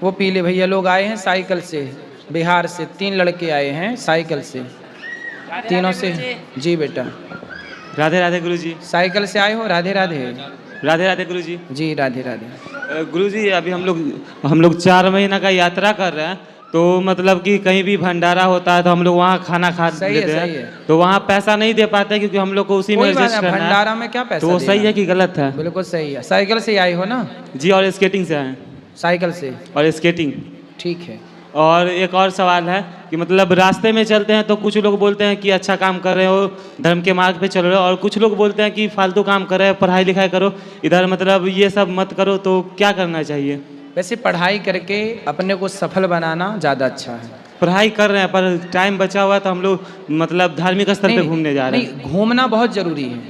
वो पीले भैया लोग आए हैं साइकिल से, बिहार से 3 लड़के आए हैं साइकिल से, तीनों से। जी बेटा। राधे राधे गुरुजी। साइकिल से आए हो? राधे राधे। राधे राधे गुरुजी। जी राधे राधे। गुरुजी अभी हम लोग 4 महीना का यात्रा कर रहे हैं, तो मतलब कि कहीं भी भंडारा होता है तो हम लोग वहाँ खाना खा लेते हैं, तो वहाँ पैसा नहीं दे पाते क्योंकि हम लोग को उसी में एडजस्ट करना है। भंडारा में क्या पैसा? तो वो सही है कि गलत है? बिल्कुल सही है। साइकिल से आई हो ना? जी, और स्केटिंग से आए। साइकिल से और स्केटिंग। ठीक है। और एक और सवाल है कि मतलब रास्ते में चलते हैं तो कुछ लोग बोलते हैं कि अच्छा काम कर रहे हो, धर्म के मार्ग पे चल रहे हो, और कुछ लोग बोलते हैं कि फालतू काम कर रहे हो, पढ़ाई लिखाई करो, इधर मतलब ये सब मत करो, तो क्या करना चाहिए? वैसे पढ़ाई करके अपने को सफल बनाना ज़्यादा अच्छा है। पढ़ाई कर रहे हैं पर टाइम बचा हुआ है, तो हम लोग मतलब धार्मिक स्थल पे घूमने जा रहे हैं। नहीं, घूमना बहुत जरूरी है।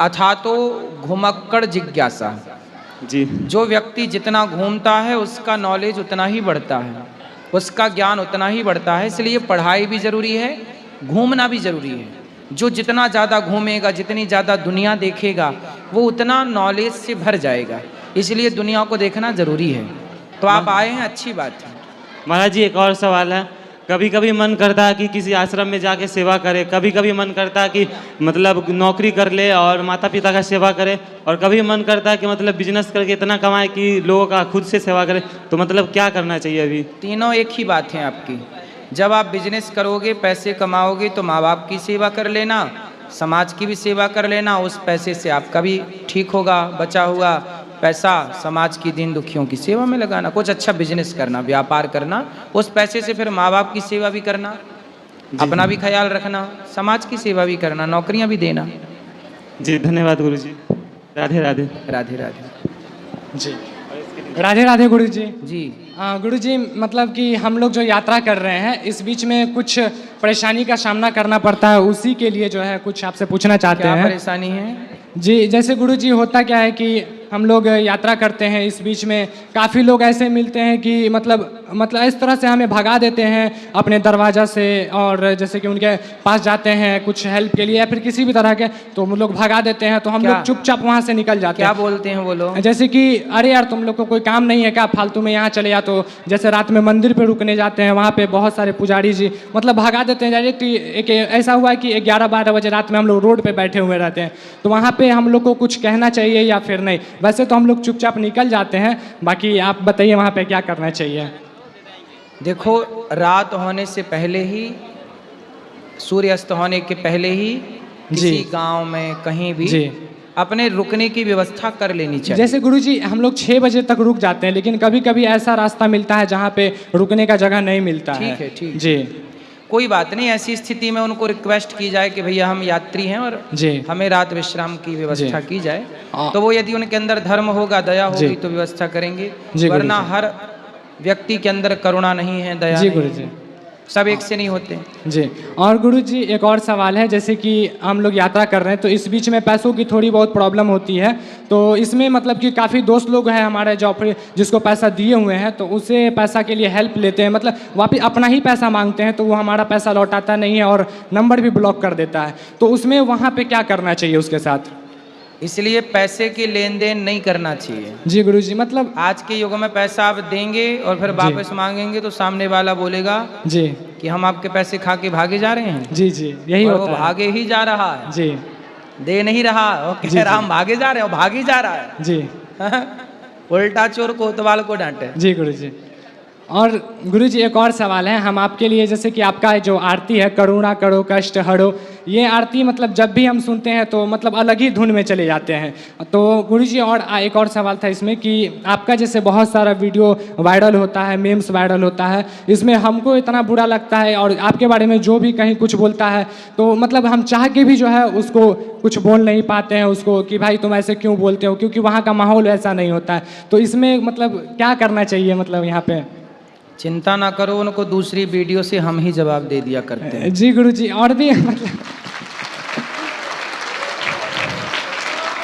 अथा तो घुमक्कड़ जिज्ञासा। जी। जो व्यक्ति जितना घूमता है उसका नॉलेज उतना ही बढ़ता है, उसका ज्ञान उतना ही बढ़ता है। इसलिए पढ़ाई भी जरूरी है, घूमना भी जरूरी है। जो जितना ज़्यादा घूमेगा, जितनी ज़्यादा दुनिया देखेगा, वो उतना नॉलेज से भर जाएगा। इसलिए दुनिया को देखना जरूरी है। तो आप आए हैं, अच्छी बात है। महाराज जी एक और सवाल है, कभी कभी मन करता है कि किसी आश्रम में जाके सेवा करे, कभी कभी मन करता है कि मतलब नौकरी कर ले और माता पिता का सेवा करे, और कभी मन करता है कि मतलब बिजनेस करके इतना कमाए कि लोगों का खुद से सेवा करे, तो मतलब क्या करना चाहिए अभी? तीनों एक ही बात है आपकी। जब आप बिजनेस करोगे, पैसे कमाओगे, तो माँ बाप की सेवा कर लेना, समाज की भी सेवा कर लेना। उस पैसे से आपका भी ठीक होगा, बचा हुआ पैसा समाज की दीन दुखियों की सेवा में लगाना। कुछ अच्छा बिजनेस करना, व्यापार करना, उस पैसे से फिर माँ बाप की सेवा भी करना, अपना भी ख्याल रखना, समाज की सेवा भी करना, नौकरियां भी देना। जी धन्यवाद गुरु जी। राधे राधे। राधे राधे। जी राधे राधे गुरु जी। जी गुरु जी, मतलब कि हम लोग जो यात्रा कर रहे हैं इस बीच में कुछ परेशानी का सामना करना पड़ता है, उसी के लिए जो है कुछ आपसे पूछना चाहते हैं। क्या परेशानी है? जी, जैसे गुरु जी होता क्या है कि हम लोग यात्रा करते हैं, इस बीच में काफ़ी लोग ऐसे मिलते हैं कि मतलब इस तरह से हमें भगा देते हैं अपने दरवाज़ा से, और जैसे कि उनके पास जाते हैं कुछ हेल्प के लिए या फिर किसी भी तरह के, तो वो लोग भगा देते हैं, तो हम लोग चुपचाप वहाँ से निकल जाते हैं। क्या बोलते हैं वो लोग? जैसे कि अरे यार तुम लोग को कोई काम नहीं है क्या, फालतू में यहाँ चले जा। तो जैसे रात में मंदिर पे रुकने जाते हैं, वहाँ पे बहुत सारे पुजारी जी मतलब भगा देते हैं डायरेक्ट। एक ऐसा हुआ है कि 11-12 बजे रात में हम लोग रोड पे बैठे हुए रहते हैं, तो वहाँ पे हम लोग को कुछ कहना चाहिए या फिर नहीं? वैसे तो हम लोग चुपचाप निकल जाते हैं, बाकी आप बताइए वहाँ पे क्या करना चाहिए? देखो, रात होने से पहले ही, सूर्यास्त होने के पहले ही किसी गांव में कहीं भी अपने रुकने की व्यवस्था कर लेनी चाहिए। जैसे गुरुजी हम लोग 6 बजे तक रुक जाते हैं, लेकिन कभी कभी ऐसा रास्ता मिलता है जहाँ पे रुकने का जगह नहीं मिलता है। ठीक है, ठीक जी, कोई बात नहीं। ऐसी स्थिति में उनको रिक्वेस्ट की जाए कि भैया हम यात्री हैं और हमें रात विश्राम की व्यवस्था की जाए, तो वो यदि उनके अंदर धर्म होगा, दया होगी, तो व्यवस्था करेंगे। वरना हर व्यक्ति के अंदर करुणा नहीं है, दया नहीं है, सब एक से नहीं होते जी। और गुरुजी एक और सवाल है, जैसे कि हम लोग यात्रा कर रहे हैं तो इस बीच में पैसों की थोड़ी बहुत प्रॉब्लम होती है, तो इसमें मतलब कि काफ़ी दोस्त लोग हैं हमारे जो जिसको पैसा दिए हुए हैं, तो उसे पैसा के लिए हेल्प लेते हैं, मतलब वापिस अपना ही पैसा मांगते हैं, तो वो हमारा पैसा लौटाता नहीं है और नंबर भी ब्लॉक कर देता है। तो उसमें वहाँ पर क्या करना चाहिए उसके साथ? इसलिए पैसे की लेन देन नहीं करना चाहिए। जी गुरुजी, मतलब आज के युग में पैसा आप देंगे और फिर वापस मांगेंगे तो सामने वाला बोलेगा जी कि हम आपके पैसे खा के भागे जा रहे हैं। जी जी, यही होता है। भागे ही जा रहा है जी, दे नहीं रहा, और कह रहा हम भागे जा रहे हैं, भाग ही जा रहा है जी। उल्टा चोर कोतवाल को डांटे। जी गुरुजी। और गुरुजी एक और सवाल है हम आपके लिए, जैसे कि आपका जो आरती है करुणा करो कष्ट हरो, ये आरती मतलब जब भी हम सुनते हैं तो मतलब अलग ही धुन में चले जाते हैं। तो गुरुजी और एक और सवाल था इसमें कि आपका जैसे बहुत सारा वीडियो वायरल होता है, मेम्स वायरल होता है, इसमें हमको इतना बुरा लगता है और आपके बारे में जो भी कहीं कुछ बोलता है तो मतलब हम चाह के भी जो है उसको कुछ बोल नहीं पाते हैं उसको कि भाई तुम ऐसे क्यों बोलते हो, क्योंकि वहाँ का माहौल ऐसा नहीं होता है। तो इसमें मतलब क्या करना चाहिए मतलब यहाँ पे? चिंता ना करो, उनको दूसरी वीडियो से हम ही जवाब दे दिया करते हैं। जी गुरुजी। और भी मतलब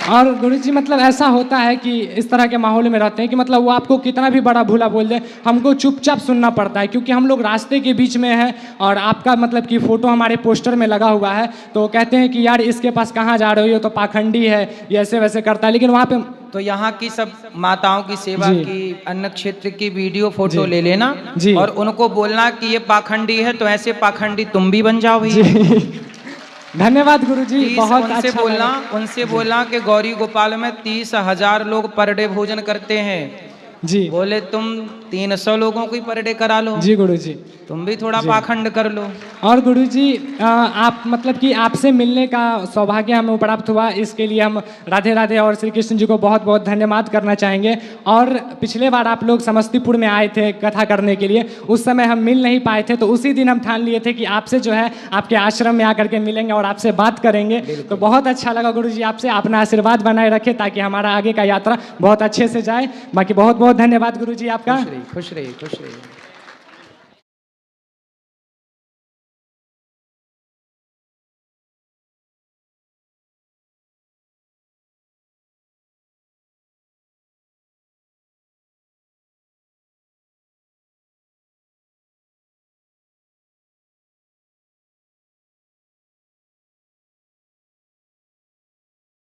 और गुरुजी मतलब ऐसा होता है कि इस तरह के माहौल में रहते हैं कि मतलब वो आपको कितना भी बड़ा भूला बोल दे, हमको चुपचाप सुनना पड़ता है, क्योंकि हम लोग रास्ते के बीच में हैं और आपका मतलब कि फ़ोटो हमारे पोस्टर में लगा हुआ है, तो कहते हैं कि यार इसके पास कहाँ जा रहे हो, ये तो पाखंडी है, ये ऐसे वैसे करता है, लेकिन वहाँ पे तो यहाँ की सब माताओं की सेवा जी। की, अन्न क्षेत्र की वीडियो फोटो जी। ले लेना जी। और उनको बोलना कि ये पाखंडी है, तो ऐसे पाखंडी तुम भी बन जाओ जी भैया। धन्यवाद गुरुजी, 30 बहुत उनसे अच्छा बोलना, लगा। उनसे बोलना कि गौरी गोपाल में 30,000 लोग पर डे भोजन करते हैं, जी बोले तुम 300 लोगों को ही पर डे करा लो, जी गुरुजी। तुम भी थोड़ा जी। पाखंड कर लो। और गुरुजी आप मतलब कि आपसे मिलने का सौभाग्य हमें प्राप्त हुआ, इसके लिए हम राधे राधे और श्री कृष्ण जी को बहुत बहुत धन्यवाद करना चाहेंगे। और पिछले बार आप लोग समस्तीपुर में आए थे कथा करने के लिए, उस समय हम मिल नहीं पाए थे, तो उसी दिन हम ठान लिए थे कि आपसे जो है आपके आश्रम में आकर के मिलेंगे और आपसे बात करेंगे। तो बहुत अच्छा लगा गुरुजी आपसे, अपना आशीर्वाद बनाए रखें ताकि हमारा आगे का यात्रा बहुत अच्छे से जाए। बाकी बहुत बहुत धन्यवाद गुरुजी आपका। खुश रहिए, खुश रहिए, खुश रहिए।